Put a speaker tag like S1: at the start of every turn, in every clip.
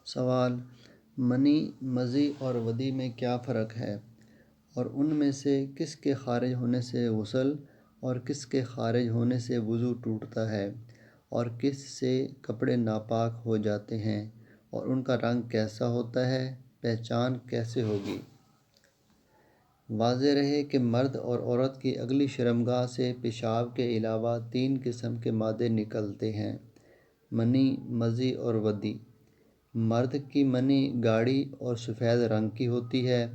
S1: سوال: منی، مزی اور ودی میں کیا فرق ہے، اور ان میں سے کس کے خارج ہونے سے غسل اور کس کے خارج ہونے سے وضو ٹوٹتا ہے، اور کس سے کپڑے ناپاک ہو جاتے ہیں، اور ان کا رنگ کیسا ہوتا ہے، پہچان کیسے ہوگی؟ واضح رہے کہ مرد اور عورت کی اگلی شرمگاہ سے پیشاب کے علاوہ 3 قسم کے مادے نکلتے ہیں: منی، مزی اور ودی۔ مرد کی منی گاڑھی اور سفید رنگ کی ہوتی ہے،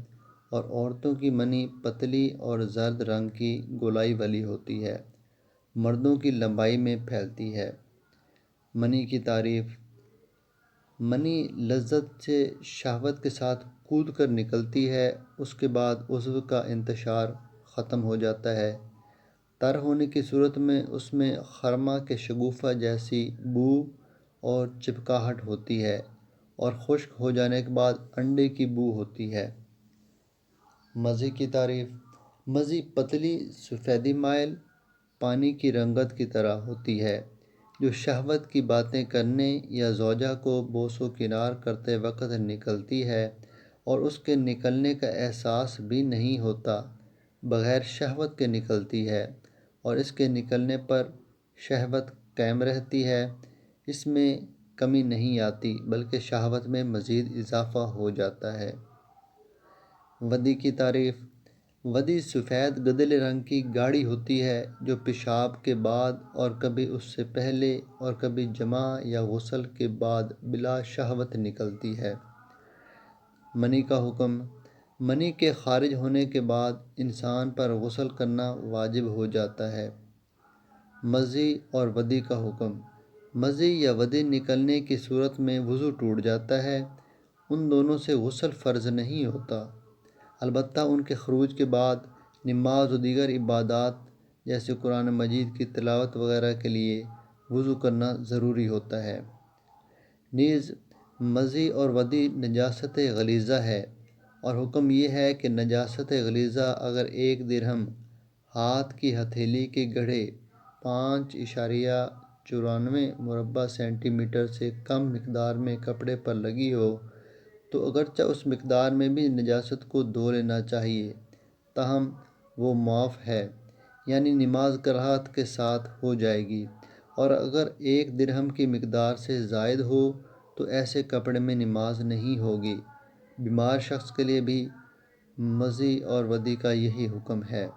S1: اور عورتوں کی منی پتلی اور زرد رنگ کی گولائی والی ہوتی ہے، مردوں کی لمبائی میں پھیلتی ہے۔ منی کی تعریف: منی لذت سے شہوت کے ساتھ کود کر نکلتی ہے، اس کے بعد عضو کا انتشار ختم ہو جاتا ہے۔ تر ہونے کی صورت میں اس میں خرما کے شگوفہ جیسی بو اور چپکاہٹ ہوتی ہے، اور خشک ہو جانے کے بعد انڈے کی بو ہوتی ہے۔ مزی کی تعریف: مزی پتلی سفیدی مائل پانی کی رنگت کی طرح ہوتی ہے، جو شہوت کی باتیں کرنے یا زوجہ کو بوس و کنار کرتے وقت نکلتی ہے، اور اس کے نکلنے کا احساس بھی نہیں ہوتا، بغیر شہوت کے نکلتی ہے، اور اس کے نکلنے پر شہوت قائم رہتی ہے، اس میں کمی نہیں آتی بلکہ شہوت میں مزید اضافہ ہو جاتا ہے۔ ودی کی تعریف: ودی سفید گدلے رنگ کی گاڑھی ہوتی ہے، جو پیشاب کے بعد اور کبھی اس سے پہلے اور کبھی جماع یا غسل کے بعد بلا شہوت نکلتی ہے۔ منی کا حکم: منی کے خارج ہونے کے بعد انسان پر غسل کرنا واجب ہو جاتا ہے۔ مزی اور ودی کا حکم: مزی یا ودی نکلنے کی صورت میں وضو ٹوٹ جاتا ہے، ان دونوں سے غسل فرض نہیں ہوتا، البتہ ان کے خروج کے بعد نماز و دیگر عبادات جیسے قرآن مجید کی تلاوت وغیرہ کے لیے وضو کرنا ضروری ہوتا ہے۔ نیز مزی اور ودی نجاست غلیظہ ہے، اور حکم یہ ہے کہ نجاست غلیظہ اگر 1 درہم ہاتھ کی ہتھیلی کے گڑھے 5.94 مربع سینٹی میٹر سے کم مقدار میں کپڑے پر لگی ہو تو اگرچہ اس مقدار میں بھی نجاست کو دھو لینا چاہیے، تاہم وہ معاف ہے، یعنی نماز کراہت کے ساتھ ہو جائے گی، اور اگر 1 درہم کی مقدار سے زائد ہو تو ایسے کپڑے میں نماز نہیں ہوگی۔ بیمار شخص کے لیے بھی مزی اور ودی کا یہی حکم ہے۔